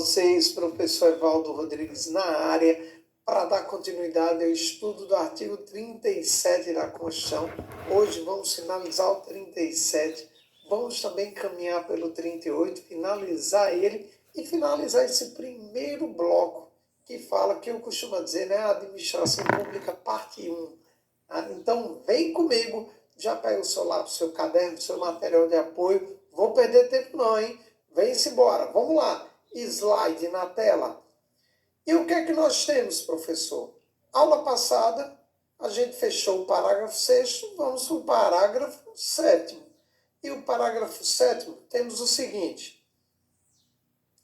vocês, professor Evaldo Rodrigues na área, para dar continuidade ao estudo do artigo 37 da Constituição. Hoje vamos finalizar o 37, vamos também caminhar pelo 38, finalizar ele e finalizar esse primeiro bloco que fala, que eu costumo dizer, né, a Administração Pública, parte 1. Então, vem comigo, já pega o seu lápis, seu caderno, seu material de apoio. Vou perder tempo não, hein? Vem-se embora. Vamos lá. Slide na tela. E o que é que nós temos, professor? Aula passada, a gente fechou o parágrafo 6º, vamos para o parágrafo 7º. E o parágrafo 7º temos o seguinte: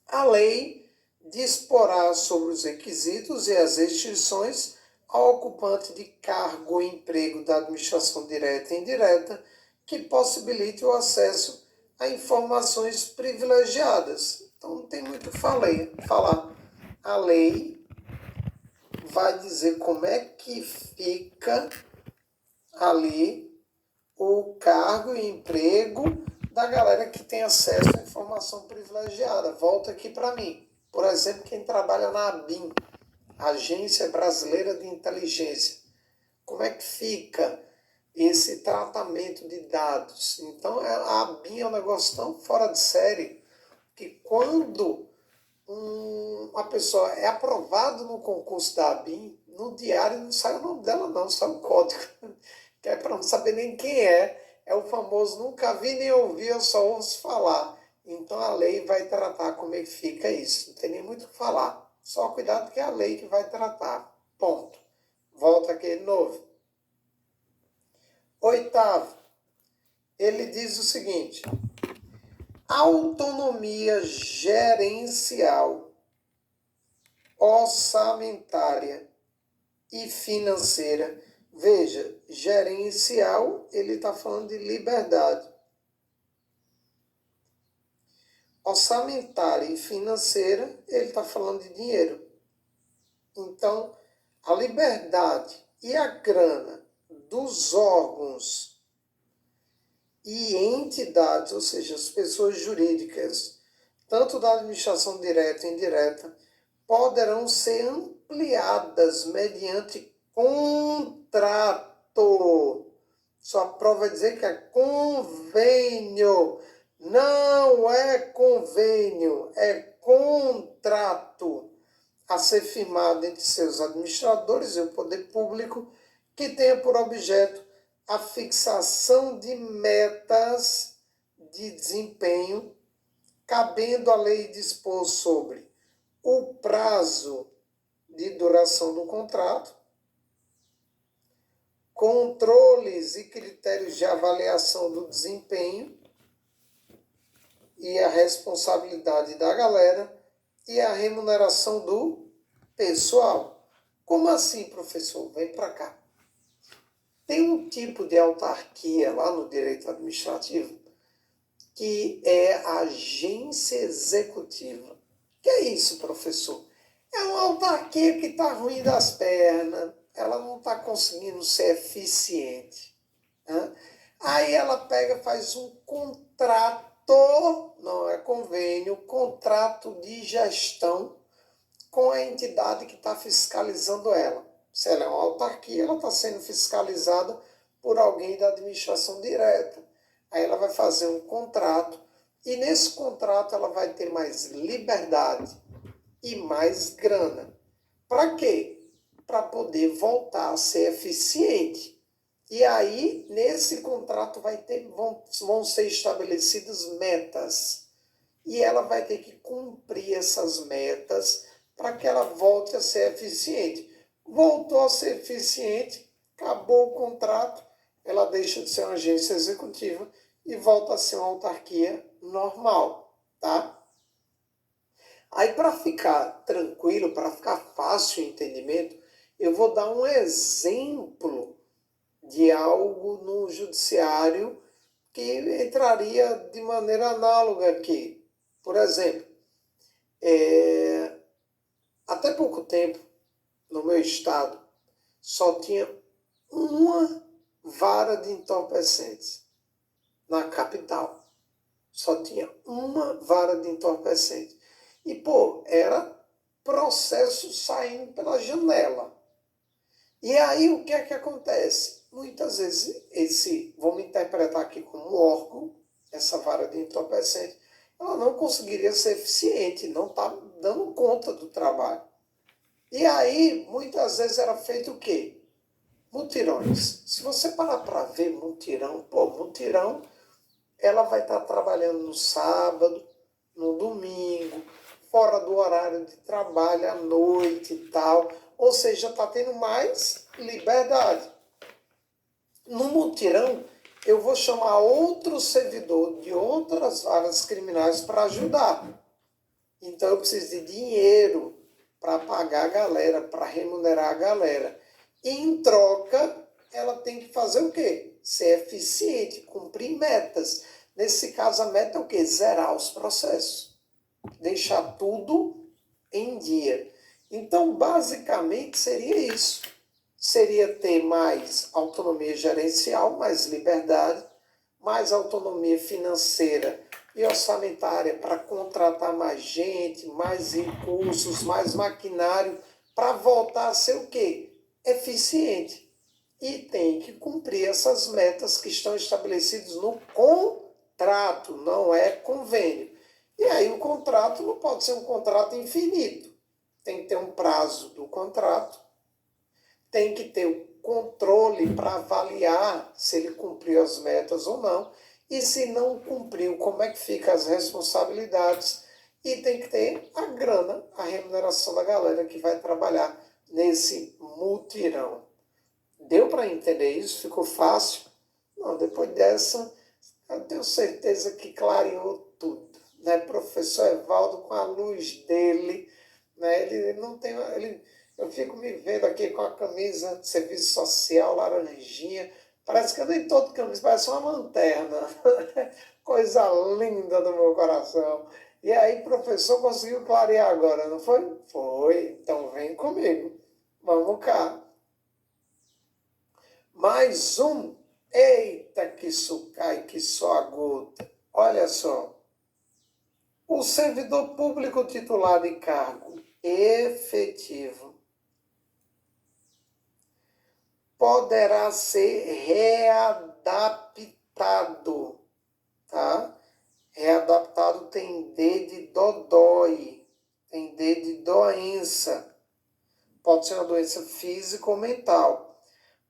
a lei disporá sobre os requisitos e as restrições ao ocupante de cargo ou emprego da administração direta e indireta que possibilite o acesso a informações privilegiadas. Então não tem muito o que falar. A lei vai dizer como é que fica ali o cargo e emprego da galera que tem acesso à informação privilegiada. Volta aqui para mim. Por exemplo, quem trabalha na ABIN, Agência Brasileira de Inteligência. Como é que fica esse tratamento de dados? Então, a ABIN é um negócio tão fora de série que quando uma pessoa é aprovada no concurso da ABIN, no diário não sai o nome dela não, sai o código. Que é para não saber nem quem é o famoso nunca vi nem ouvi, eu só ouço falar. Então a lei vai tratar como é que fica isso. Não tem nem muito o que falar. Só cuidado que é a lei que vai tratar. Ponto. Volta aqui de novo. 8º. Ele diz o seguinte: autonomia gerencial, orçamentária e financeira. Veja, gerencial, ele está falando de liberdade. Orçamentária e financeira, ele está falando de dinheiro. Então, a liberdade e a grana dos órgãos e entidades, ou seja, as pessoas jurídicas, tanto da administração direta e indireta, poderão ser ampliadas mediante contrato. Só a prova é dizer que é convênio. Não é convênio, é contrato a ser firmado entre seus administradores e o poder público, que tenha por objeto a fixação de metas de desempenho, cabendo a lei dispor sobre o prazo de duração do contrato, controles e critérios de avaliação do desempenho e a responsabilidade da galera e a remuneração do pessoal. Como assim, professor? Vem para cá. Tem um tipo de autarquia lá no direito administrativo que é a agência executiva. Que é isso, professor? É uma autarquia que está ruim das pernas, ela não está conseguindo ser eficiente. Né? Aí ela pega, faz um contrato, não é convênio, contrato de gestão com a entidade que está fiscalizando ela. Se ela é uma autarquia, ela está sendo fiscalizada por alguém da administração direta. Aí ela vai fazer um contrato e nesse contrato ela vai ter mais liberdade e mais grana. Para quê? Para poder voltar a ser eficiente. E aí, nesse contrato vão ser estabelecidas metas. E ela vai ter que cumprir essas metas para que ela volte a ser eficiente. Voltou a ser eficiente, acabou o contrato, ela deixa de ser uma agência executiva e volta a ser uma autarquia normal, tá? Aí, para ficar tranquilo, para ficar fácil o entendimento, eu vou dar um exemplo de algo no judiciário que entraria de maneira análoga aqui. Por exemplo, até pouco tempo, no meu estado, só tinha uma vara de entorpecentes na capital. Só tinha uma vara de entorpecentes. E, processo saindo pela janela. E aí o que é que acontece? Muitas vezes, vamos interpretar aqui como órgão, essa vara de entorpecente, ela não conseguiria ser eficiente, não está dando conta do trabalho. E aí, muitas vezes era feito o quê? Mutirões. Se você parar para ver mutirão, mutirão, ela vai estar trabalhando no sábado, no domingo, fora do horário de trabalho, à noite e tal. Ou seja, está tendo mais liberdade. No mutirão, eu vou chamar outro servidor de outras varas criminais para ajudar. Então, eu preciso de dinheiro para pagar a galera, para remunerar a galera. E, em troca, ela tem que fazer o quê? Ser eficiente, cumprir metas. Nesse caso, a meta é o quê? Zerar os processos. Deixar tudo em dia. Então, basicamente, seria isso. Seria ter mais autonomia gerencial, mais liberdade, mais autonomia financeira e orçamentária para contratar mais gente, mais recursos, mais maquinário, para voltar a ser o quê? Eficiente. E tem que cumprir essas metas que estão estabelecidas no contrato, não é convênio. E aí o contrato não pode ser um contrato infinito. Tem que ter um prazo do contrato, tem que ter o controle para avaliar se ele cumpriu as metas ou não, e se não cumpriu, como é que ficam as responsabilidades, e tem que ter a grana, a remuneração da galera que vai trabalhar nesse mutirão. Deu para entender isso? Ficou fácil? Não, depois dessa, eu tenho certeza que clareou tudo. Né? Professor Evaldo, com a luz dele, né? Ele não tem... eu fico me vendo aqui com a camisa de serviço social, laranjinha. Parece que eu nem estou de camisa, parece uma lanterna. Coisa linda do meu coração. E aí, professor, conseguiu clarear agora, não foi? Foi. Então vem comigo. Vamos cá. Mais um. Eita, que isso cai, que só a gota. Olha só. O servidor público titular de cargo efetivo poderá ser readaptado, tá? Readaptado tem D de dodói, tem D de doença. Pode ser uma doença física ou mental.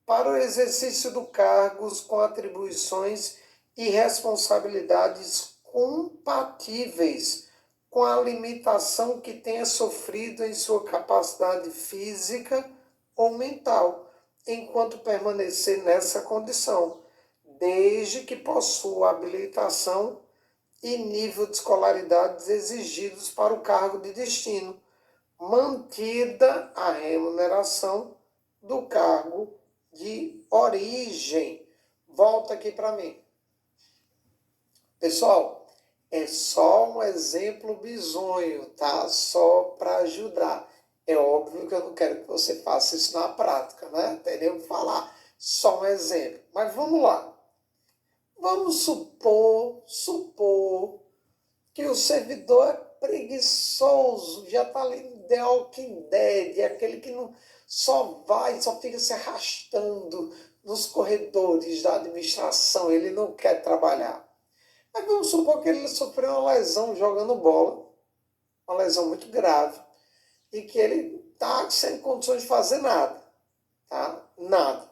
Para o exercício do cargos com atribuições e responsabilidades compatíveis com a limitação que tenha sofrido em sua capacidade física ou mental, enquanto permanecer nessa condição, desde que possua habilitação e nível de escolaridade exigidos para o cargo de destino, mantida a remuneração do cargo de origem. Volta aqui para mim. Pessoal, é só um exemplo bizonho, tá? Só para ajudar. É óbvio que eu não quero que você faça isso na prática, né? Teremos que falar só um exemplo. Mas vamos lá. Vamos supor que o servidor é preguiçoso, já está ali no The Walking Dead, é aquele que não só fica se arrastando nos corredores da administração, ele não quer trabalhar. Mas vamos supor que ele sofreu uma lesão jogando bola, uma lesão muito grave, e que ele está sem condições de fazer nada, tá? Nada.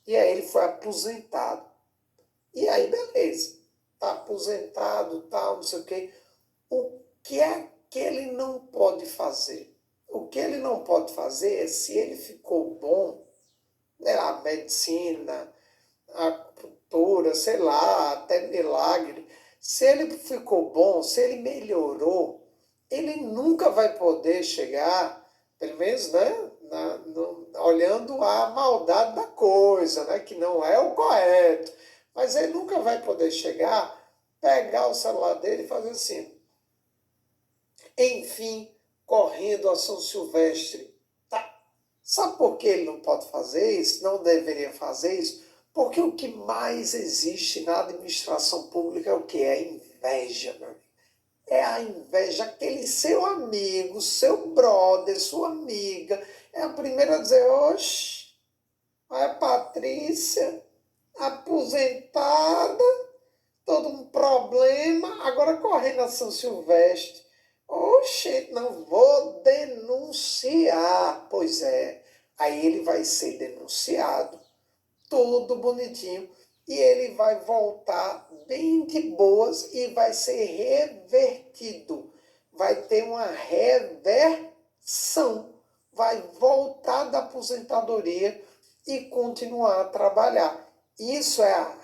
E aí ele foi aposentado. E aí, beleza. Está aposentado, tal, não sei o quê. O que é que ele não pode fazer? O que ele não pode fazer é, se ele ficou bom, né, a medicina, a acupuntura, sei lá, até milagre, se ele ficou bom, se ele melhorou, ele nunca vai poder chegar, pelo menos, né, olhando a maldade da coisa, né, que não é o correto, mas ele nunca vai poder chegar, pegar o celular dele e fazer assim, enfim, correndo a São Silvestre. Tá. Sabe por que ele não pode fazer isso? Não deveria fazer isso? Porque o que mais existe na administração pública é o que? É inveja, meu amigo. é a inveja, aquele seu amigo, seu brother, sua amiga, é a primeira a dizer, oxe, a Patrícia, aposentada, todo um problema, agora correndo a São Silvestre. Oxe, não vou denunciar. Pois é, aí ele vai ser denunciado, tudo bonitinho, e ele vai voltar bem de boas e vai ser revertido. Vai ter uma reversão. Vai voltar da aposentadoria e continuar a trabalhar. Isso é a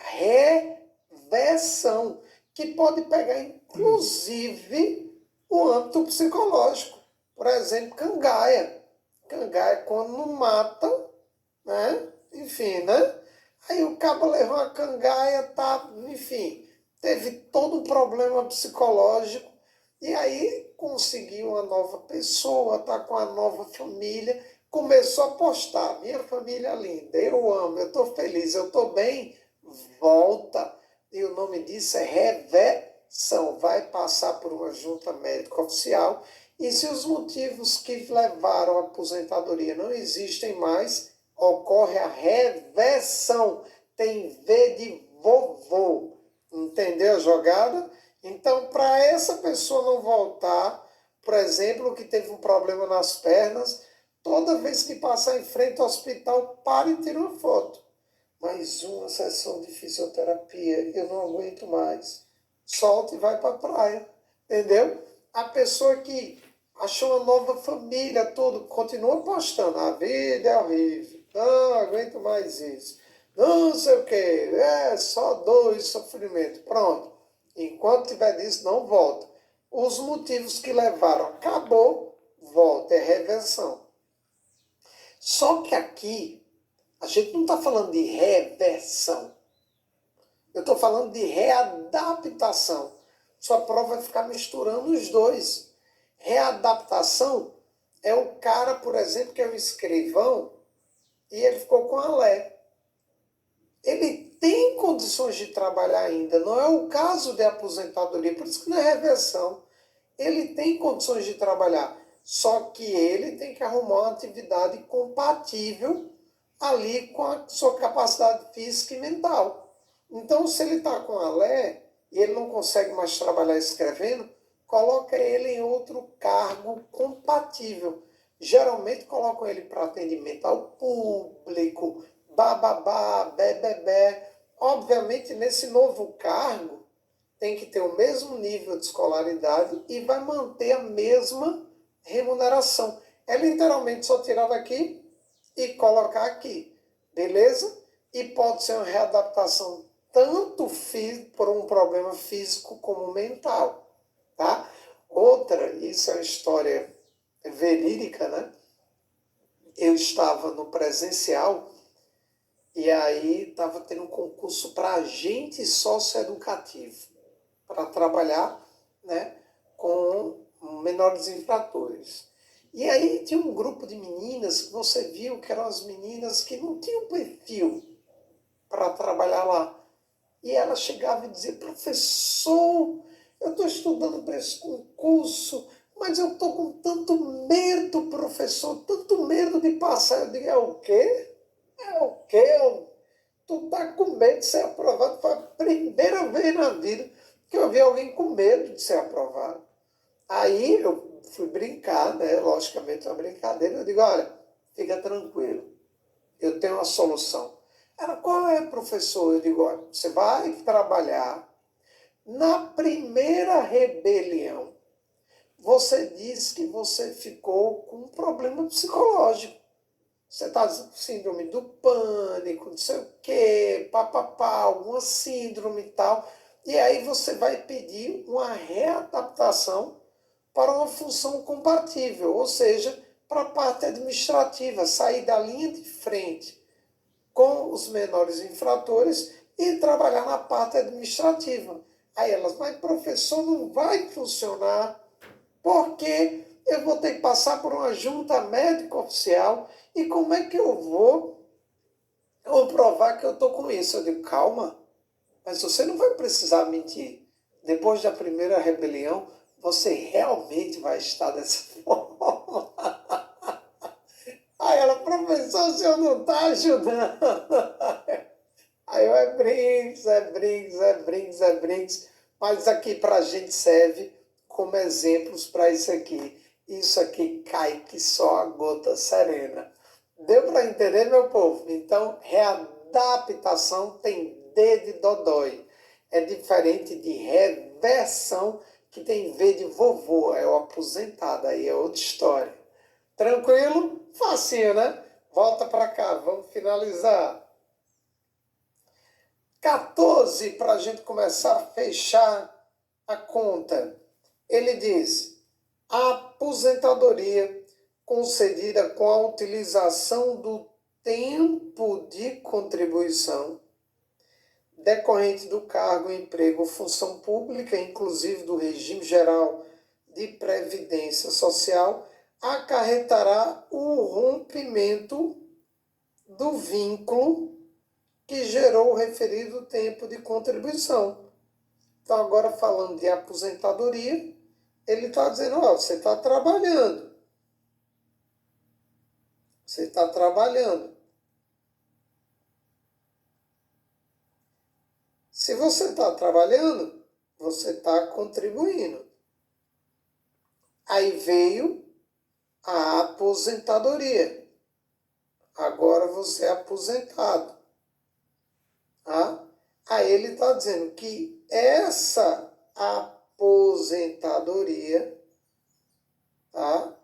reversão, que pode pegar inclusive o âmbito psicológico. Por exemplo, cangaia. Cangaia, quando não mata, né? Enfim, né? Aí o cabo levou a cangaia, tá, enfim, teve todo um problema psicológico e aí conseguiu uma nova pessoa, tá com a nova família, começou a postar, minha família é linda, eu amo, eu tô feliz, eu tô bem, volta. E o nome disso é reversão, vai passar por uma junta médica oficial e se os motivos que levaram à aposentadoria não existem mais, ocorre a reversão. Tem V de vovô. Entendeu a jogada? Então, para essa pessoa não voltar, por exemplo, que teve um problema nas pernas, toda vez que passar em frente ao hospital, pare e tire uma foto. Mais uma sessão de fisioterapia, eu não aguento mais. Solta e vai para a praia. Entendeu? A pessoa que achou uma nova família, tudo, continua postando. A vida é horrível. Não aguento mais isso. Não sei o quê. É só dor e sofrimento. Pronto. Enquanto tiver disso, não volta. Os motivos que levaram, acabou, volta. É reversão. Só que aqui, a gente não está falando de reversão. Eu estou falando de readaptação. Sua prova vai ficar misturando os dois. Readaptação é o cara, por exemplo, que é um escrivão e ele ficou com a Lé. Ele tem condições de trabalhar ainda, não é o caso de aposentadoria, por isso que não é reversão. Ele tem condições de trabalhar, só que ele tem que arrumar uma atividade compatível ali com a sua capacidade física e mental. Então, se ele está com a Lé e ele não consegue mais trabalhar escrevendo, coloca ele em outro cargo compatível. Geralmente colocam ele para atendimento ao público, bababá, bebebé. Obviamente, nesse novo cargo, tem que ter o mesmo nível de escolaridade e vai manter a mesma remuneração. É literalmente só tirar daqui e colocar aqui, beleza? E pode ser uma readaptação tanto por um problema físico como mental, tá? Outra, isso é uma história verídica, né? Eu estava no presencial e aí estava tendo um concurso para agente socioeducativo, para trabalhar, né, com menores infratores. E aí tinha um grupo de meninas que você viu que eram as meninas que não tinham perfil para trabalhar lá. E ela chegava e dizia, professor, eu estou estudando para esse concurso, mas eu estou com tanto medo, professor, tanto medo de passar. Eu digo, é o quê? É o quê? Tu tá com medo de ser aprovado? Foi a primeira vez na vida que eu vi alguém com medo de ser aprovado. Aí eu fui brincar, né? Logicamente, uma brincadeira. Eu digo, olha, fica tranquilo, eu tenho uma solução. Ela, qual é, professor? Eu digo, olha, você vai trabalhar na primeira rebelião. Você diz que você ficou com um problema psicológico. Você está com síndrome do pânico, não sei o quê, papapá, alguma síndrome e tal. E aí você vai pedir uma readaptação para uma função compatível, ou seja, para a parte administrativa, sair da linha de frente com os menores infratores e trabalhar na parte administrativa. Aí elas, mas professor, não vai funcionar, porque eu vou ter que passar por uma junta médica oficial e como é que eu vou comprovar que eu estou com isso? Eu digo, calma, mas você não vai precisar mentir. Depois da primeira rebelião, Você realmente vai estar dessa forma? Aí ela, professor, o senhor não está ajudando. Aí eu, brinks. Mas aqui para a gente serve como exemplos para isso aqui. Isso aqui cai que só a gota serena. Deu para entender, meu povo? Então, readaptação tem D de dodói. É diferente de reversão, que tem V de vovô. É o aposentado, aí é outra história. Tranquilo? Facinho, né? Volta para cá, vamos finalizar. 14, para a gente começar a fechar a conta. Ele diz: a aposentadoria concedida com a utilização do tempo de contribuição decorrente do cargo, emprego ou função pública, inclusive do regime geral de previdência social, acarretará o rompimento do vínculo que gerou o referido tempo de contribuição. Então, agora falando de aposentadoria, ele está dizendo, ó, você está trabalhando. Você está trabalhando. Se você está trabalhando, você está contribuindo. Aí veio a aposentadoria. Agora você é aposentado. Tá? Aí ele está dizendo que essa aposentadoria, tá?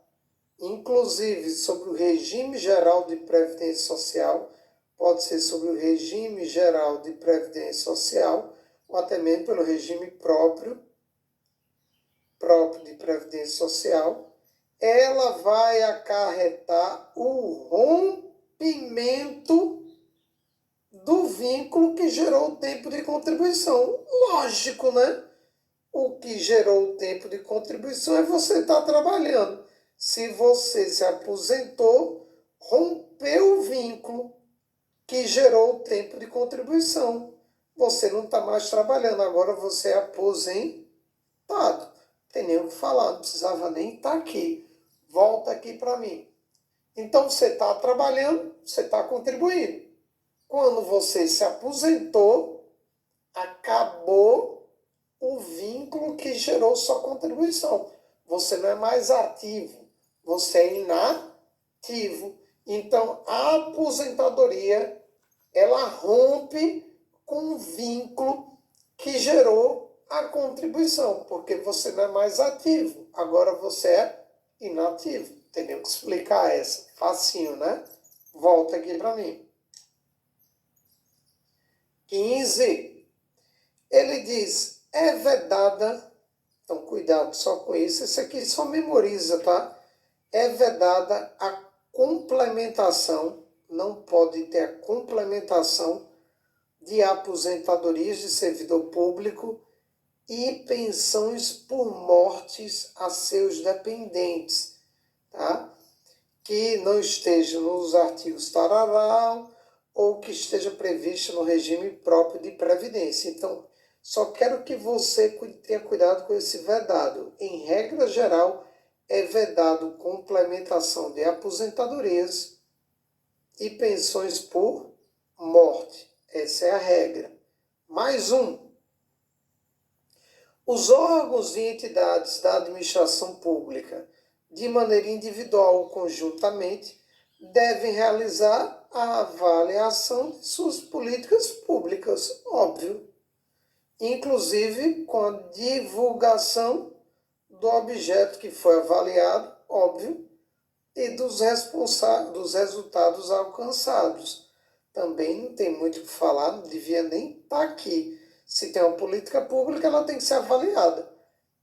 Inclusive sobre o regime geral de previdência social, pode ser sobre o regime geral de previdência social, ou até mesmo pelo regime próprio de previdência social, ela vai acarretar o rompimento do vínculo que gerou o tempo de contribuição. Lógico, né? O que gerou o tempo de contribuição é você estar trabalhando. Se você se aposentou, rompeu o vínculo que gerou o tempo de contribuição. Você não está mais trabalhando, agora você é aposentado. Não tem nem o que falar, não precisava nem estar aqui. Volta aqui para mim. Então você está trabalhando, você está contribuindo. Quando você se aposentou, acabou o vínculo que gerou sua contribuição. Você não é mais ativo, você é inativo. Então, a aposentadoria, ela rompe com o vínculo que gerou a contribuição, porque você não é mais ativo, agora você é inativo. Tenho que explicar essa. Facinho, né? Volta aqui para mim. 15. Ele diz, é vedada, então cuidado só com isso, isso aqui só memoriza, tá? É vedada a complementação, não pode ter a complementação de aposentadorias de servidor público e pensões por mortes a seus dependentes, tá? Que não esteja nos artigos tarará, ou que esteja previsto no regime próprio de previdência. Então, só quero que você tenha cuidado com esse vedado. Em regra geral, é vedado complementação de aposentadorias e pensões por morte. Essa é a regra. Mais um. Os órgãos e entidades da administração pública, de maneira individual ou conjuntamente, devem realizar a avaliação de suas políticas públicas, óbvio, inclusive com a divulgação do objeto que foi avaliado, óbvio, e dos resultados alcançados. Também não tem muito o que falar, não devia nem estar aqui. Se tem uma política pública, ela tem que ser avaliada.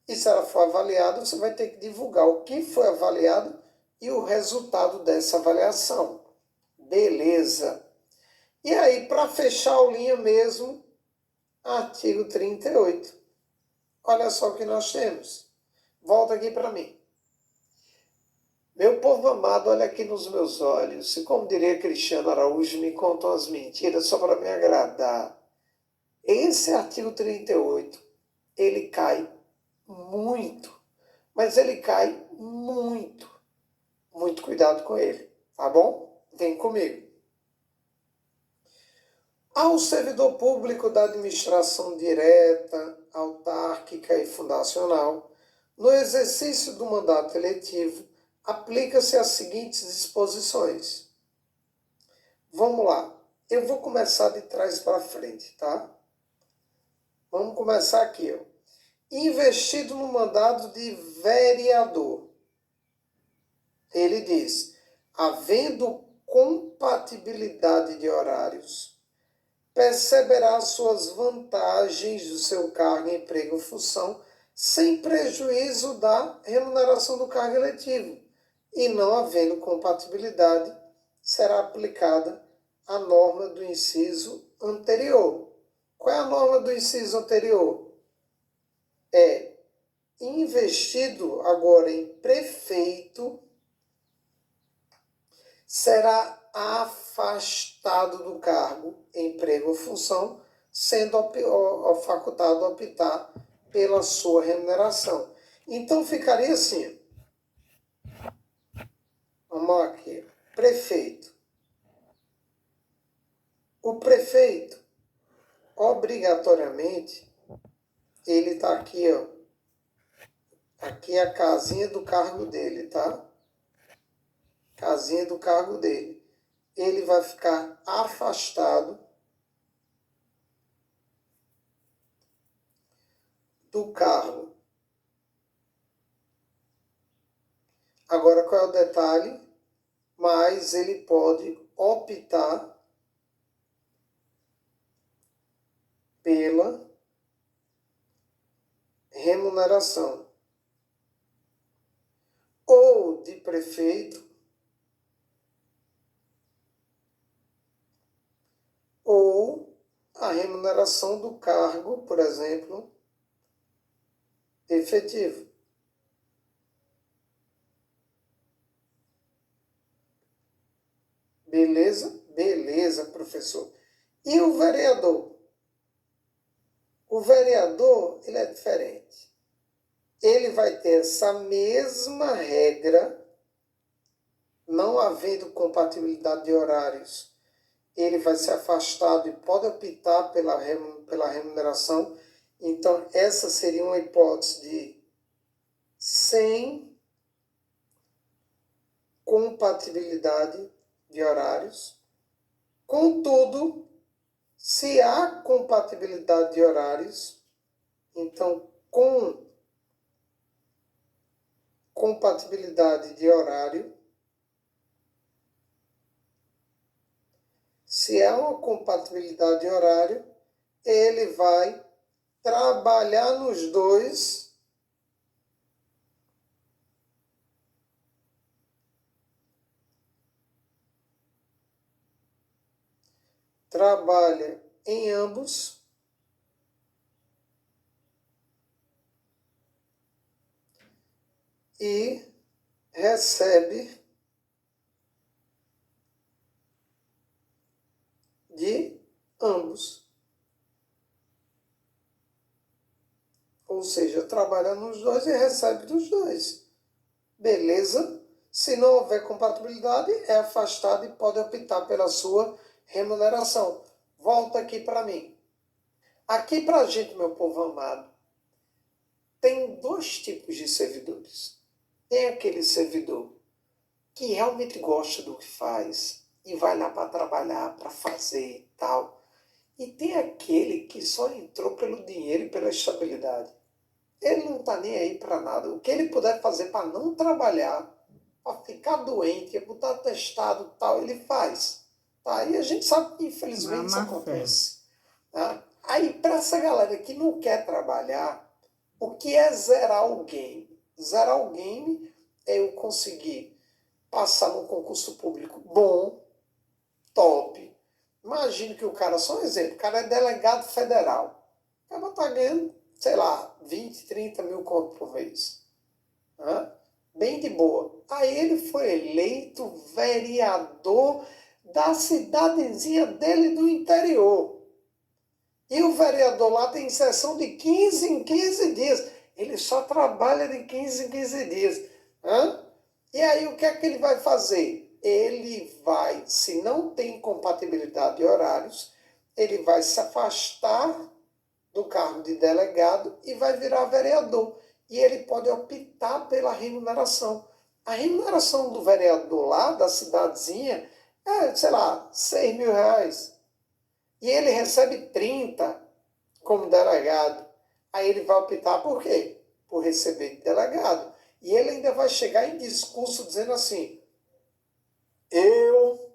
E se ela for avaliada, você vai ter que divulgar o que foi avaliado e o resultado dessa avaliação. Beleza. E aí, para fechar a linha mesmo, artigo 38. Olha só o que nós temos. Volta aqui para mim. Meu povo amado, olha aqui nos meus olhos. E como diria Cristiano Araújo, me contam as mentiras só para me agradar. Esse artigo 38, ele cai muito, mas ele cai muito. Muito cuidado com ele, tá bom? Vem comigo. Ao servidor público da administração direta, autárquica e fundacional, no exercício do mandato eletivo, aplica-se as seguintes disposições. Vamos lá. Eu vou começar de trás para frente, tá? Vamos começar aqui, ó. Investido no mandato de vereador. Ele diz, havendo compatibilidade de horários, perceberá suas vantagens do seu cargo, emprego ou função, sem prejuízo da remuneração do cargo eletivo. E não havendo compatibilidade, será aplicada a norma do inciso anterior. Qual é a norma do inciso anterior? É investido agora em prefeito, será afastado do cargo, emprego ou função, sendo facultado a optar pela sua remuneração. Então ficaria assim. Vamos aqui. Prefeito. O prefeito, obrigatoriamente, ele está aqui, ó. Aqui é a casinha do cargo dele, tá? Casinha do cargo dele. Ele vai ficar afastado do cargo. Agora, qual é o detalhe? Mas ele pode optar pela remuneração ou de prefeito ou a remuneração do cargo, por exemplo, efetivo. Beleza? Beleza, professor. E o vereador? O vereador, ele é diferente. Ele vai ter essa mesma regra, não havendo compatibilidade de horários. Ele vai ser afastado e pode optar pela remuneração. Então, essa seria uma hipótese de sem compatibilidade de horários. Contudo, se há compatibilidade de horários, então, com compatibilidade de horário, se há uma compatibilidade de horário, ele vai trabalhar nos dois, trabalha em ambos e recebe de ambos. Ou seja, trabalha nos dois e recebe dos dois. Beleza? Se não houver compatibilidade, é afastado e pode optar pela sua remuneração. Volta aqui para mim. Aqui para a gente, meu povo amado, tem dois tipos de servidores. Tem aquele servidor que realmente gosta do que faz e vai lá para trabalhar, para fazer e tal. E tem aquele que só entrou pelo dinheiro e pela estabilidade. Ele não está nem aí para nada. O que ele puder fazer para não trabalhar, para ficar doente, botar atestado e tal, ele faz. Tá? E a gente sabe que infelizmente isso acontece. Tá? Aí para essa galera que não quer trabalhar, o que é zerar o game? Zerar o game é eu conseguir passar num concurso público bom, top. Imagina que o cara, só um exemplo, o cara é delegado federal. O cara está ganhando, sei lá, 20, 30 mil conto por mês. Né? Bem de boa. Aí ele foi eleito vereador da cidadezinha dele do interior. E o vereador lá tem sessão de 15 em 15 dias. Ele só trabalha de 15 em 15 dias. Hã? E aí o que é que ele vai fazer? Ele vai, se não tem compatibilidade de horários, ele vai se afastar do cargo de delegado e vai virar vereador. E ele pode optar pela remuneração. A remuneração do vereador lá, da cidadezinha, é, sei lá, R$ 6.000. E ele recebe 30 como delegado. Aí ele vai optar por quê? Por receber de delegado. E ele ainda vai chegar em discurso dizendo assim: eu,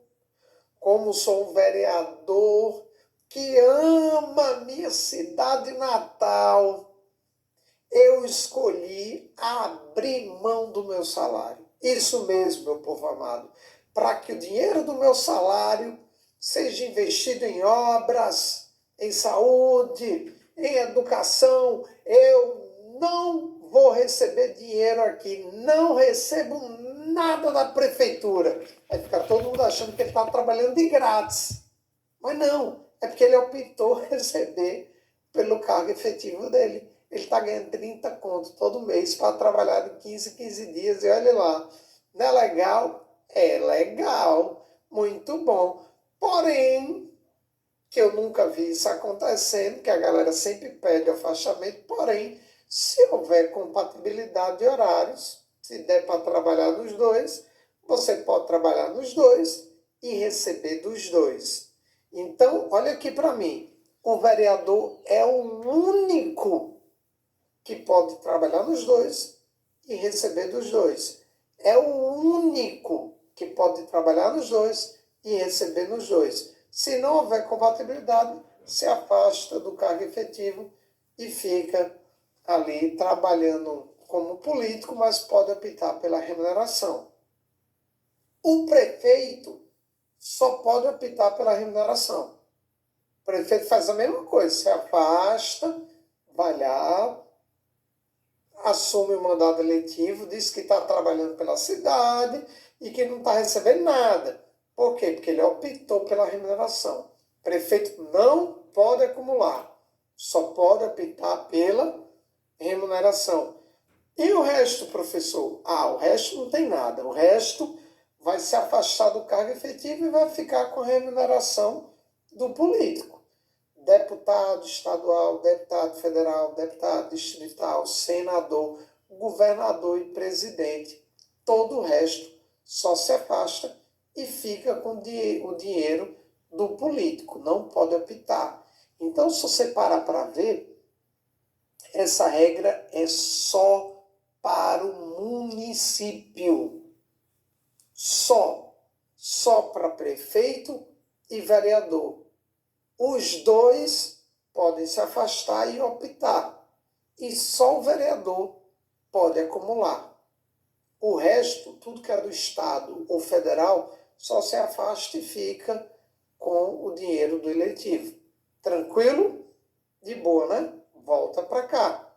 como sou um vereador que ama a minha cidade natal, eu escolhi abrir mão do meu salário. Isso mesmo, meu povo amado, para que o dinheiro do meu salário seja investido em obras, em saúde, em educação. Eu não vou receber dinheiro aqui, não recebo nada da prefeitura. Aí fica todo mundo achando que ele está trabalhando de grátis. Mas não, é porque ele optou receber pelo cargo efetivo dele. Ele está ganhando 30 conto todo mês para trabalhar de 15 em 15 dias. E olha lá, não é legal? É legal, muito bom. Porém, que eu nunca vi isso acontecendo, que a galera sempre pede afastamento, porém, se houver compatibilidade de horários, se der para trabalhar nos dois, você pode trabalhar nos dois e receber dos dois. Então, olha aqui para mim, o vereador é o único que pode trabalhar nos dois e receber dos dois. É o único que pode trabalhar nos dois e receber nos dois. Se não houver compatibilidade, se afasta do cargo efetivo e fica ali trabalhando como político, mas pode optar pela remuneração. O prefeito só pode optar pela remuneração. O prefeito faz a mesma coisa, se afasta, vai lá, assume o mandato eletivo, diz que está trabalhando pela cidade e que não está recebendo nada. Por quê? Porque ele optou pela remuneração. O prefeito não pode acumular, só pode optar pela remuneração. E o resto, professor? O resto não tem nada. O resto vai se afastar do cargo efetivo e vai ficar com a remuneração do político. Deputado estadual, deputado federal, deputado distrital, senador, governador e presidente. Todo o resto só se afasta e fica com o dinheiro do político, não pode optar. Então, se você parar para ver, essa regra é só para o município. Só para prefeito e vereador. Os dois podem se afastar e optar. E só o vereador pode acumular. O resto, tudo que é do Estado ou federal, só se afasta e fica com o dinheiro do eletivo. Tranquilo? De boa, né? Volta para cá.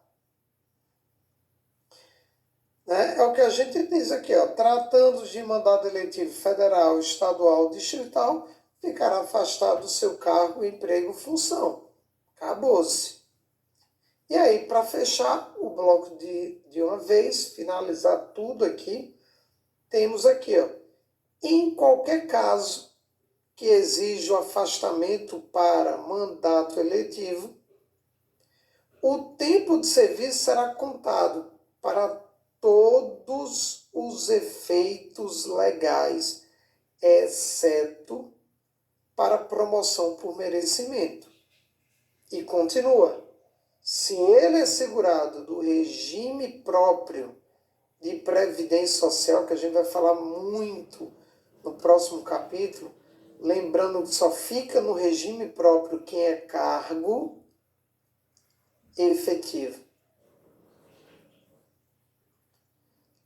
Né? É o que a gente diz aqui, ó. Tratando de mandado eletivo federal, estadual, distrital, ficará afastado do seu cargo, emprego, função. Acabou-se. E aí, para fechar o bloco de uma vez, finalizar tudo aqui, temos aqui, ó. Em qualquer caso que exija o afastamento para mandato eletivo, o tempo de serviço será contado para todos os efeitos legais, exceto para promoção por merecimento. E continua. Se ele é segurado do regime próprio de previdência social, que a gente vai falar muito no próximo capítulo, lembrando que só fica no regime próprio quem é cargo efetivo.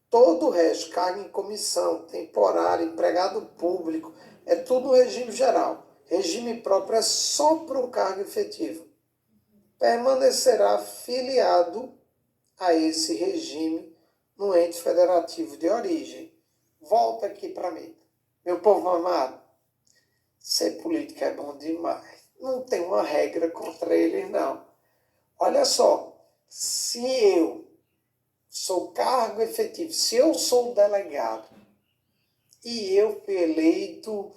Todo o resto, cargo em comissão, temporário, empregado público, é tudo no regime geral. Regime próprio é só para o cargo efetivo. Permanecerá filiado a esse regime no ente federativo de origem. Volta aqui para mim. Meu povo amado, ser político é bom demais. Não tem uma regra contra ele, não. Olha só, se eu sou cargo efetivo. Se eu sou delegado e eu fui eleito,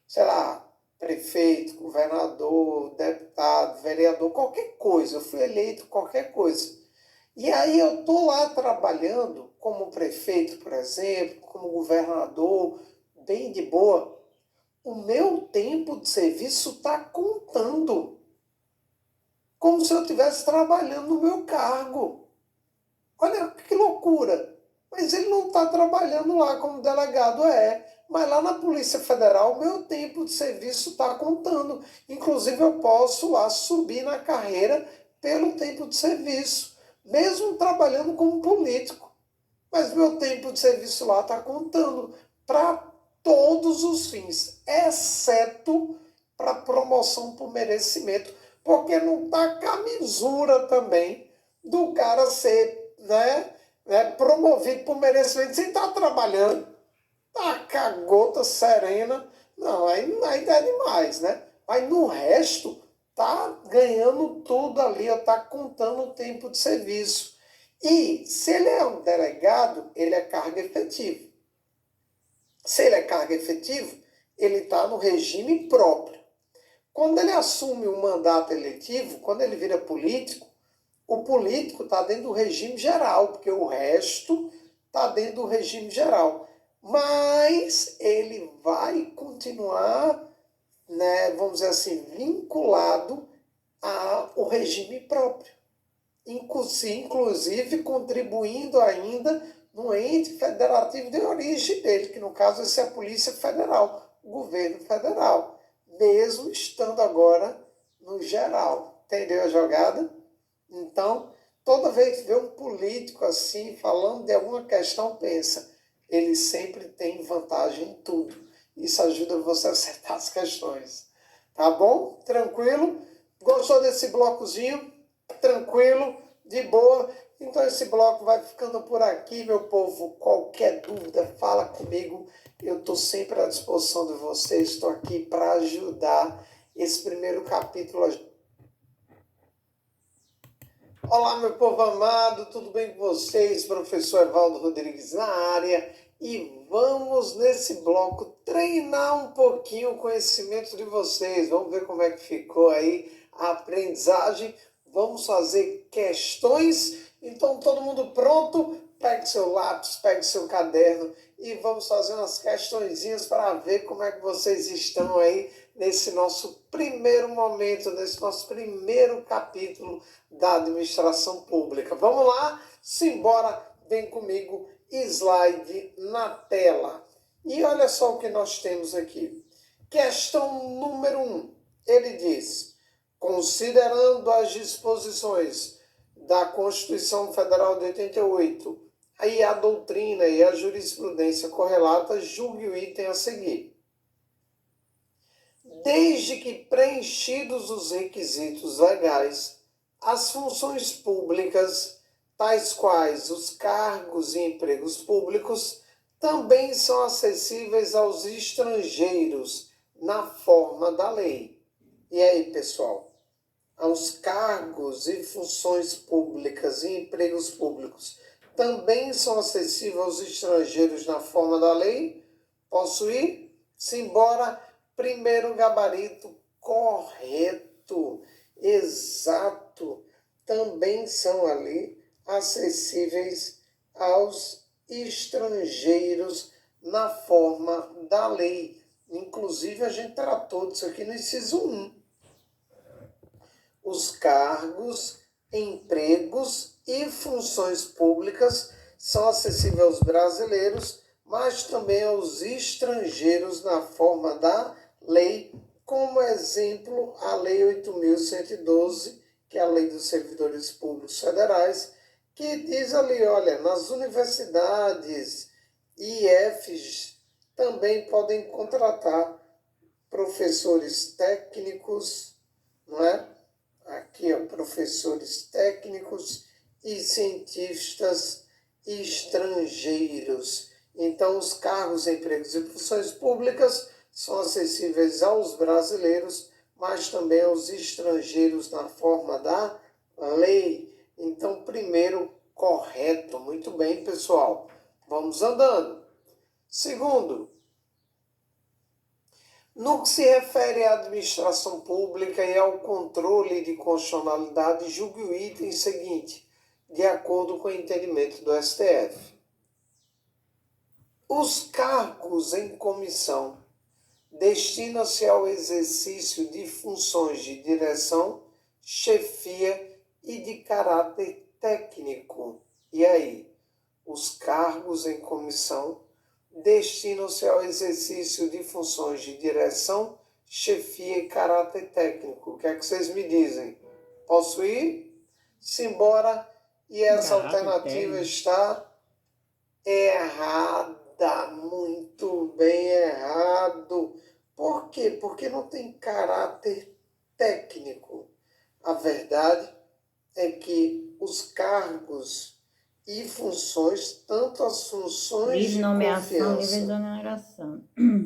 sei lá, prefeito, governador, deputado, vereador, qualquer coisa, eu fui eleito qualquer coisa. E aí eu estou lá trabalhando como prefeito, por exemplo, como governador, bem de boa. O meu tempo de serviço está contando, como se eu estivesse trabalhando no meu cargo. Olha que loucura! Mas ele não está trabalhando lá como delegado, mas lá na Polícia Federal, o meu tempo de serviço está contando. Inclusive, eu posso lá subir na carreira pelo tempo de serviço, mesmo trabalhando como político. Mas meu tempo de serviço lá está contando para todos os fins, exceto para promoção por merecimento, porque não está camisura também do cara ser promovido por merecimento sem estar trabalhando. Tá cagota serena. Não, aí é demais, né? Mas no resto, tá ganhando tudo ali, tá contando o tempo de serviço. E se ele é um delegado, ele é cargo efetivo. Se ele é cargo efetivo, ele está no regime próprio. Quando ele assume um mandato eletivo, quando ele vira político, o político está dentro do regime geral, porque o resto está dentro do regime geral. Mas ele vai continuar, né, vamos dizer assim, vinculado ao regime próprio. Inclusive contribuindo ainda no ente federativo de origem dele, que no caso esse é a Polícia Federal, o governo federal, mesmo estando agora no geral. Entendeu a jogada? Então, toda vez que vê um político assim, falando de alguma questão, pensa, ele sempre tem vantagem em tudo. Isso ajuda você a acertar as questões. Tá bom? Tranquilo? Gostou desse blocozinho? Tranquilo? De boa? Então esse bloco vai ficando por aqui, meu povo. Qualquer dúvida, fala comigo. Eu estou sempre à disposição de vocês. Estou aqui para ajudar esse primeiro capítulo. Olá, meu povo amado, tudo bem com vocês? Professor Evaldo Rodrigues na área. E vamos, nesse bloco, treinar um pouquinho o conhecimento de vocês. Vamos ver como é que ficou aí a aprendizagem. Vamos fazer questões. Então, todo mundo pronto? Pegue seu lápis, pegue seu caderno e vamos fazer umas questõezinhas para ver como é que vocês estão aí nesse nosso primeiro momento, nesse nosso primeiro capítulo da administração pública. Vamos lá? Simbora, vem comigo, slide na tela. E olha só o que nós temos aqui. Questão número 1. Ele diz, considerando as disposições da Constituição Federal de 88 e a doutrina e a jurisprudência correlatas, julgue o item a seguir. Desde que preenchidos os requisitos legais, as funções públicas, tais quais os cargos e empregos públicos, também são acessíveis aos estrangeiros na forma da lei. E aí, pessoal? Aos cargos e funções públicas e empregos públicos também são acessíveis aos estrangeiros na forma da lei? Posso ir? Simbora. Primeiro gabarito, correto, exato. Também são ali acessíveis aos estrangeiros na forma da lei. Inclusive, a gente tratou disso aqui no inciso 1. Os cargos, empregos e funções públicas são acessíveis aos brasileiros, mas também aos estrangeiros na forma da lei, como exemplo a Lei 8.112, que é a Lei dos Servidores Públicos Federais, que diz ali, olha, nas universidades e IFs também podem contratar professores técnicos, não é? Aqui, ó, professores técnicos e cientistas estrangeiros. Então, os cargos, empregos e funções públicas são acessíveis aos brasileiros, mas também aos estrangeiros na forma da lei. Então, primeiro, Correto, muito bem, pessoal. Vamos andando. Segundo, no que se refere à administração pública e ao controle de constitucionalidade, julgue o item seguinte, de acordo com o entendimento do STF. Os cargos em comissão destinam-se ao exercício de funções de direção, chefia e de caráter técnico. E aí? Os cargos em comissão destinam-se ao exercício de funções de direção, chefia e caráter técnico. O que é que vocês me dizem? Posso ir? Simbora. E essa alternativa está errada. Muito bem, errado. Por quê? Porque não tem caráter técnico. A verdade é que os cargos e funções, tanto as funções de nomeação, confiança livre exoneração,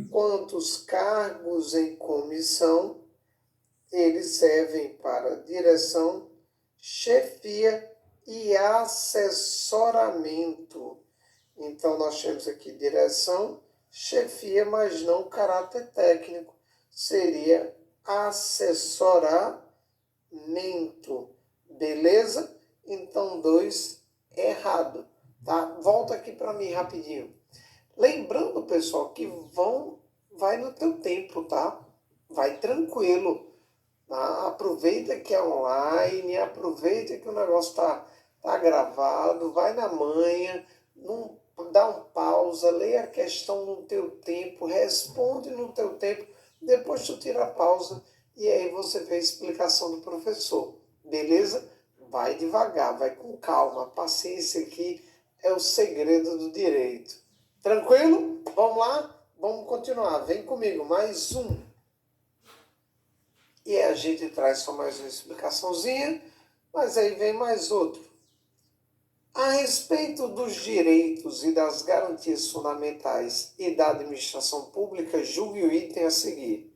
quanto os cargos em comissão, eles servem para direção, chefia e assessoramento. Então, nós temos aqui direção, chefia, mas não caráter técnico. Seria assessoramento. Beleza? Então, 2 errado. Tá? Volta aqui para mim rapidinho. Lembrando, pessoal, que vai no teu tempo, tá? Vai tranquilo. Tá? Aproveita que é online, aproveita que o negócio tá gravado, vai na manha, não dá um pausa, lê a questão no teu tempo, responde no teu tempo, depois tu tira a pausa e aí você vê a explicação do professor. Beleza? Vai devagar, vai com calma. A paciência aqui é o segredo do direito. Tranquilo? Vamos lá? Vamos continuar. Vem comigo, mais um. E a gente traz só mais uma explicaçãozinha, mas aí vem mais outro. A respeito dos direitos e das garantias fundamentais e da administração pública, julgue o item a seguir.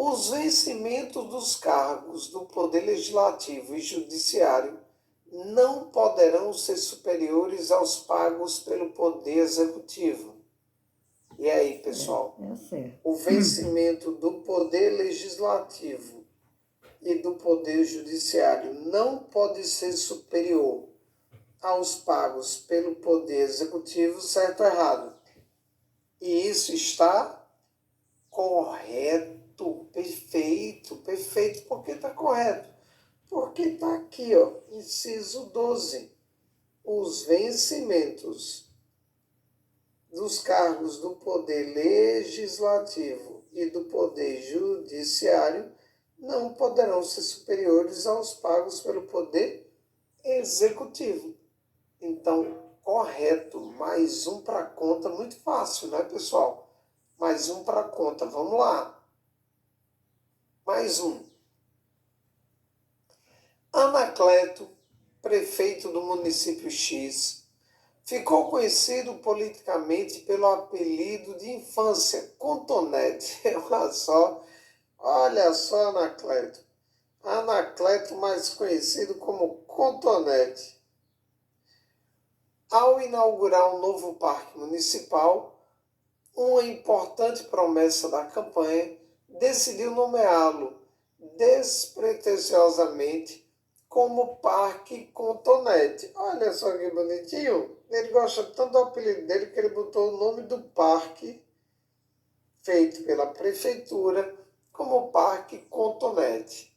Os vencimentos dos cargos do Poder Legislativo e Judiciário não poderão ser superiores aos pagos pelo Poder Executivo. E aí, pessoal? O vencimento do Poder Legislativo e do Poder Judiciário não pode ser superior aos pagos pelo Poder Executivo, certo ou errado? E isso está correto, perfeito, perfeito. Por que está correto? Porque está aqui, ó, inciso 12. Os vencimentos dos cargos do Poder Legislativo e do Poder Judiciário não poderão ser superiores aos pagos pelo Poder Executivo. Então, correto. Mais um para a conta. Muito fácil, né, pessoal? Mais um para a conta. Vamos lá. Mais um. Anacleto, prefeito do município X, ficou conhecido politicamente pelo apelido de infância, Cotonete. Olha só, Anacleto. Anacleto, mais conhecido como Cotonete. Ao inaugurar um novo parque municipal, uma importante promessa da campanha, decidiu nomeá-lo despretensiosamente como Parque Cotonete. Olha só que bonitinho. Ele gosta tanto do apelido dele que ele botou o nome do parque feito pela prefeitura como Parque Cotonete,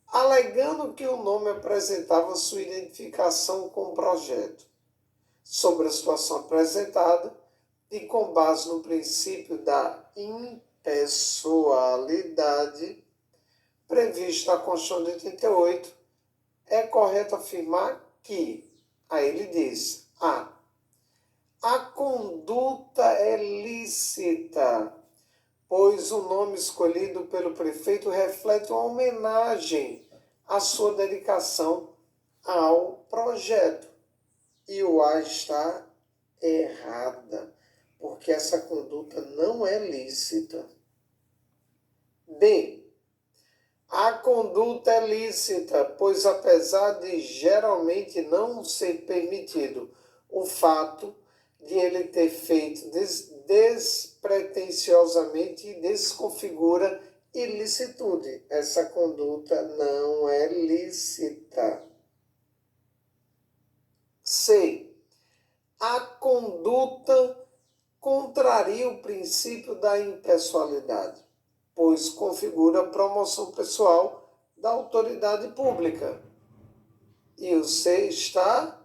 alegando que o nome apresentava sua identificação com o projeto. Sobre a situação apresentada e com base no princípio da impessoalidade previsto na Constituição de 88, é correto afirmar que, aí ele diz, a conduta é lícita, pois o nome escolhido pelo prefeito reflete uma homenagem à sua dedicação ao projeto. E o A está errada, porque essa conduta não é lícita. B. A conduta é lícita, pois apesar de geralmente não ser permitido o fato de ele ter feito despretensiosamente desconfigura ilicitude. Essa conduta não é lícita. C. A conduta contraria o princípio da impessoalidade, pois configura a promoção pessoal da autoridade pública. E o C está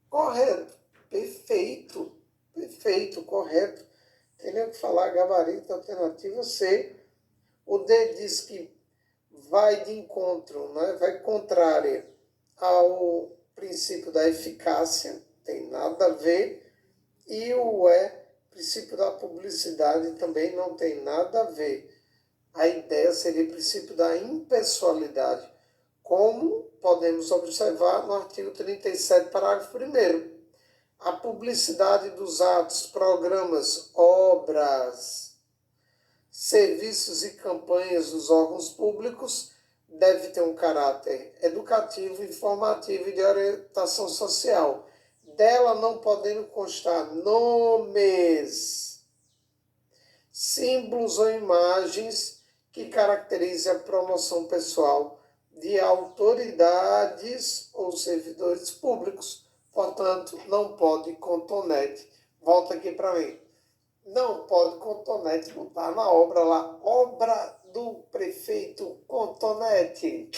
correto. Perfeito. Perfeito, correto. Tem nem o que falar, gabarito, alternativa C. O D diz que vai de encontro, né? Vai contrária ao princípio da eficácia, tem nada a ver. E o E, princípio da publicidade, também não tem nada a ver. A ideia seria o princípio da impessoalidade, como podemos observar no artigo 37, parágrafo 1º. A publicidade dos atos, programas, obras, serviços e campanhas dos órgãos públicos deve ter um caráter educativo, informativo e de orientação social. Dela não podendo constar nomes, símbolos ou imagens que caracterizem a promoção pessoal de autoridades ou servidores públicos. Portanto, não pode cotonete. Volta aqui para mim. Não pode cotonete botar na obra lá. Obra do prefeito Cotonete.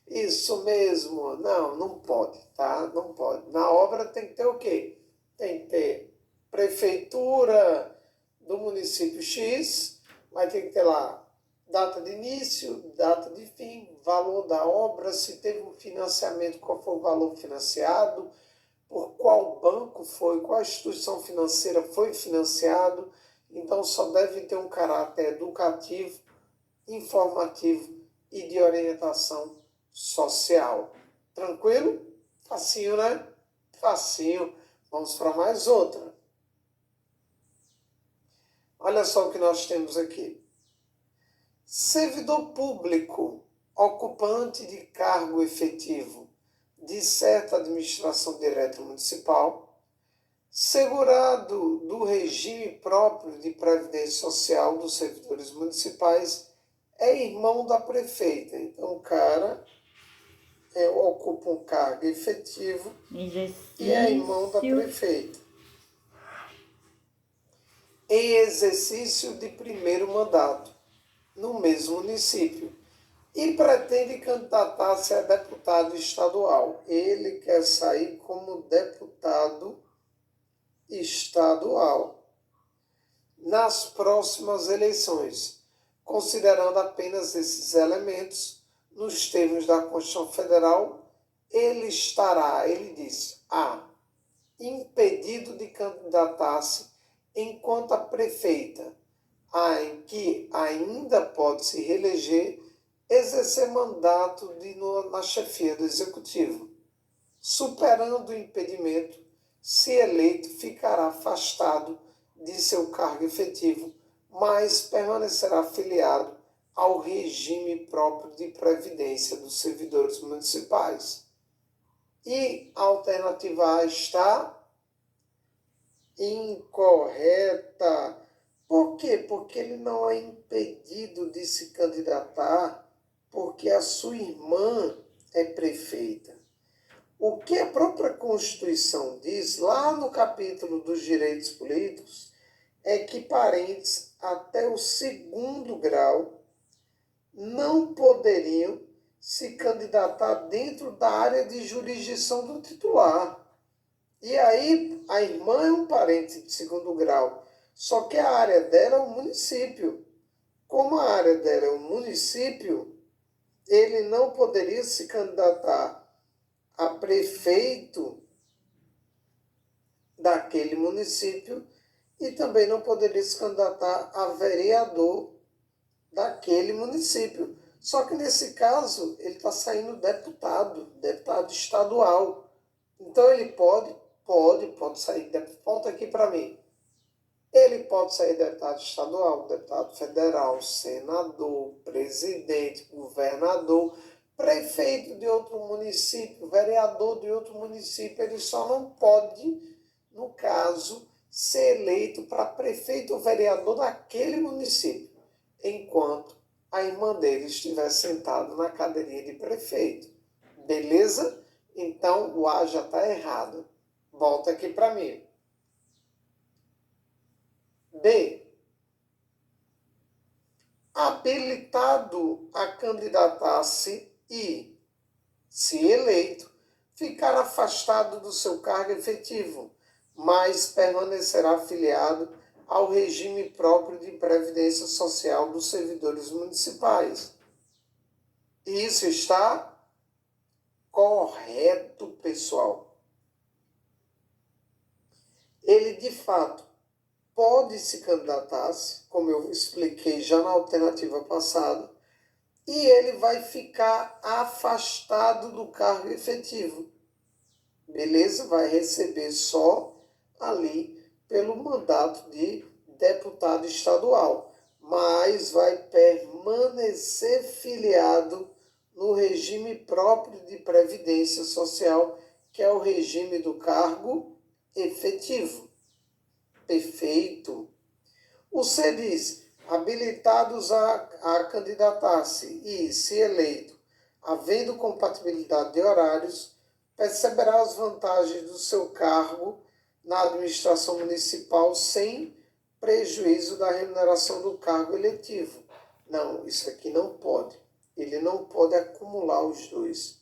Isso mesmo. Não, não pode, tá? Não pode. Na obra tem que ter o quê? Tem que ter prefeitura do município X, vai ter que ter lá data de início, data de fim, valor da obra, se teve um financiamento, qual foi o valor financiado, por qual banco foi, qual instituição financeira foi financiado. Então, só deve ter um caráter educativo, informativo e de orientação social. Tranquilo? Facinho, né? Facinho. Vamos para mais outra. Olha só o que nós temos aqui. Servidor público, ocupante de cargo efetivo de certa administração direta municipal, segurado do regime próprio de previdência social dos servidores municipais, é irmão da prefeita. Então, o cara ocupa um cargo efetivo e é irmão da prefeita. Em exercício de primeiro mandato, no mesmo município, e pretende candidatar-se a deputado estadual. Ele quer sair como deputado estadual nas próximas eleições, considerando apenas esses elementos, nos termos da Constituição Federal, ele diz, A, impedido de candidatar-se enquanto a prefeita, em que ainda pode se reeleger, exercer mandato na chefia do Executivo. Superando o impedimento, se eleito, ficará afastado de seu cargo efetivo, mas permanecerá afiliado ao regime próprio de previdência dos servidores municipais. E a alternativa A está incorreta. Por quê? Porque ele não é impedido de se candidatar porque a sua irmã é prefeita. O que a própria Constituição diz, lá no capítulo dos direitos políticos, é que parentes até o segundo grau não poderiam se candidatar dentro da área de jurisdição do titular. E aí, a irmã é um parente de segundo grau, só que a área dela é o município. Como a área dela é o município, ele não poderia se candidatar a prefeito daquele município e também não poderia se candidatar a vereador daquele município. Só que nesse caso, ele está saindo deputado estadual. Então ele pode sair. Volta aqui para mim. Ele pode ser deputado estadual, deputado federal, senador, presidente, governador, prefeito de outro município, vereador de outro município. Ele só não pode, no caso, ser eleito para prefeito ou vereador daquele município, enquanto a irmã dele estiver sentada na cadeirinha de prefeito. Beleza? Então o A já está errado. Volta aqui para mim. B. Habilitado a candidatar-se e, se eleito, ficar afastado do seu cargo efetivo, mas permanecerá afiliado ao regime próprio de previdência social dos servidores municipais. Isso está correto, pessoal. Ele, de fato, pode se candidatar, como eu expliquei já na alternativa passada, e ele vai ficar afastado do cargo efetivo. Beleza? Vai receber só ali pelo mandato de deputado estadual, mas vai permanecer filiado no regime próprio de previdência social, que é o regime do cargo efetivo. Perfeito. O C diz, habilitados a candidatar-se e, se eleito, havendo compatibilidade de horários, perceberá as vantagens do seu cargo na administração municipal sem prejuízo da remuneração do cargo eletivo. Não, isso aqui não pode. Ele não pode acumular os dois.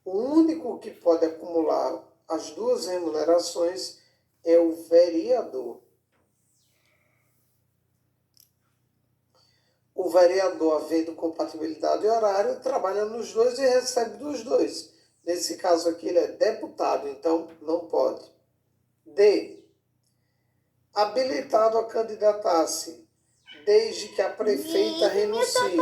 O único que pode acumular as duas remunerações é o vereador. O vereador, havendo compatibilidade de horário, trabalha nos dois e recebe dos dois. Nesse caso aqui, ele é deputado, então não pode. D. Habilitado a candidatar-se, desde que a prefeita renuncie.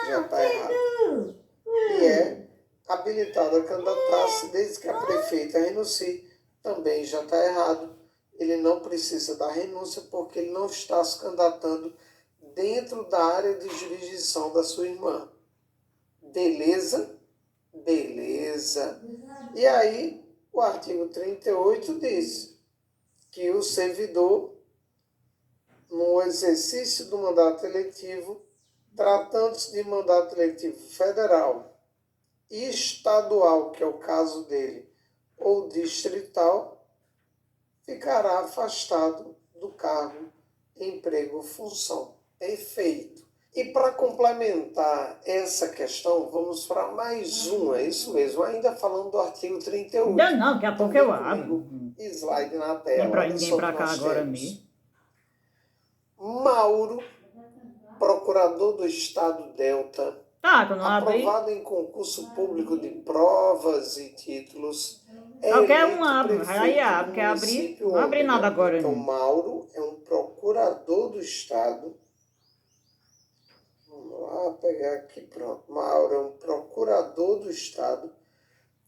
Já está errado. E é habilitado a candidatar-se, desde que a prefeita renuncie. Também já está errado. Ele não precisa da renúncia, porque ele não está se candidatando dentro da área de jurisdição da sua irmã. Beleza? Beleza. E aí, o artigo 38 diz que o servidor, no exercício do mandato eletivo, tratando-se de mandato eletivo federal e estadual, que é o caso dele, ou distrital, ficará afastado do cargo, emprego ou função. Perfeito. E para complementar essa questão, vamos para mais uma, é isso mesmo, ainda falando do artigo 38. Ainda não, daqui a pouco eu abro. Slide na tela. Ninguém para cá agora mesmo. Mauro, procurador do Estado Delta, Tá, que eu não abri. aprovado em concurso público de provas e títulos, Qualquer um abre, aí abre, quer abrir? Não abre nada agora. Então, Mauro é um procurador do Estado. Vamos lá, pegar aqui, pronto. Mauro é um procurador do Estado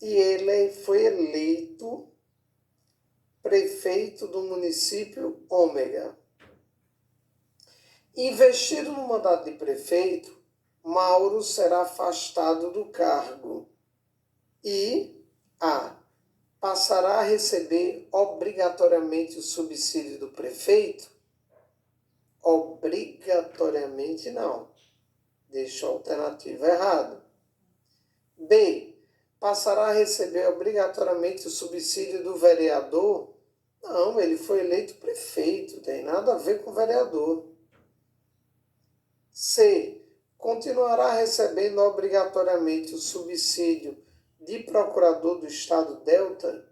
e ele foi eleito prefeito do município Ômega. Investido no mandato de prefeito, Mauro será afastado do cargo e A. Passará a receber obrigatoriamente o subsídio do prefeito? Obrigatoriamente não. Deixa a alternativa errada. B. Passará a receber obrigatoriamente o subsídio do vereador? Não, ele foi eleito prefeito, tem nada a ver com vereador. C. Continuará recebendo obrigatoriamente o subsídio de procurador do Estado Delta?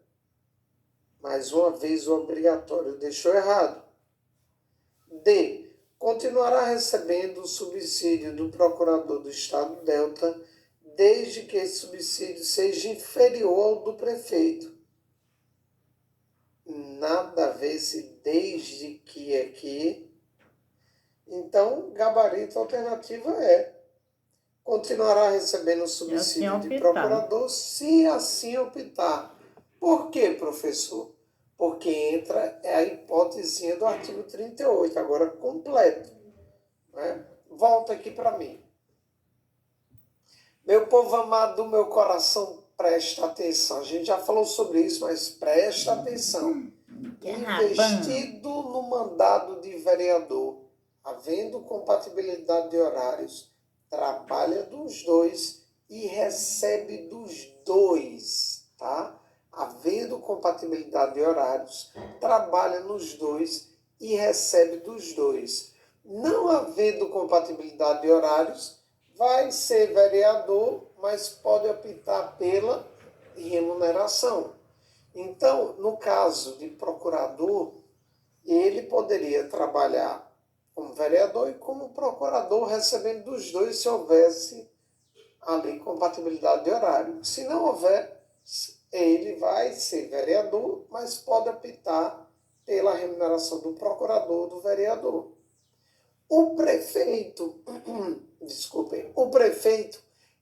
Mais uma vez o obrigatório deixou errado. D. Continuará recebendo o subsídio do procurador do Estado Delta desde que esse subsídio seja inferior ao do prefeito. Nada a ver esse desde que aqui. Então, gabarito alternativa é: continuará recebendo o subsídio de procurador se assim optar. Por quê, professor? porque entra a hipótese do artigo 38, agora completo. Né? Volta aqui para mim. Meu povo amado do meu coração, presta atenção. A gente já falou sobre isso, mas presta atenção. Investido no mandado de vereador, havendo compatibilidade de horários, trabalha dos dois e recebe dos dois, tá? Havendo compatibilidade de horários, trabalha nos dois e recebe dos dois. Não havendo compatibilidade de horários, vai ser vereador, mas pode optar pela remuneração. Então, no caso de procurador, ele poderia trabalhar como vereador e como procurador, recebendo dos dois se houvesse ali compatibilidade de horário. Se não houver, ele vai ser vereador, mas pode optar pela remuneração do procurador ou do vereador. O prefeito,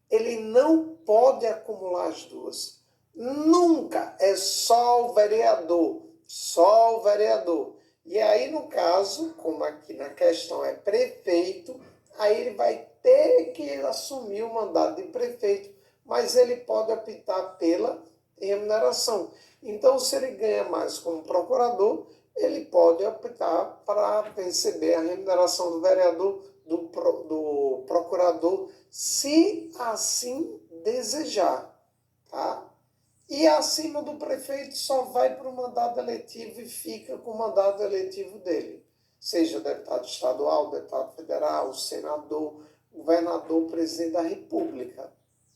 ele não pode acumular as duas. Nunca é só o vereador. E aí, no caso, como aqui na questão é prefeito, aí ele vai ter que assumir o mandato de prefeito, mas ele pode optar pela remuneração. Então, se ele ganha mais como procurador, ele pode optar para receber a remuneração do vereador, do procurador, se assim desejar, tá? E acima do prefeito só vai para o mandato eletivo e fica com o mandato eletivo dele. Seja deputado estadual, deputado federal, senador, governador, presidente da república,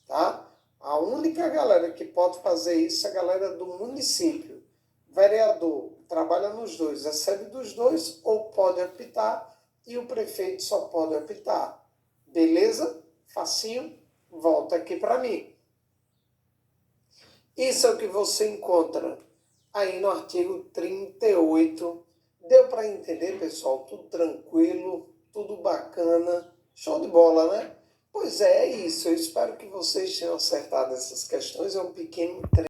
tá? A única galera que pode fazer isso é a galera do município. Vereador trabalha nos dois, recebe dos dois ou pode optar e o prefeito só pode optar. Beleza? Facinho? Volta aqui para mim. Isso é o que você encontra aí no artigo 38. Deu para entender, pessoal? Tudo tranquilo, tudo bacana. Show de bola, né? Pois é isso. Eu espero que vocês tenham acertado essas questões. É um pequeno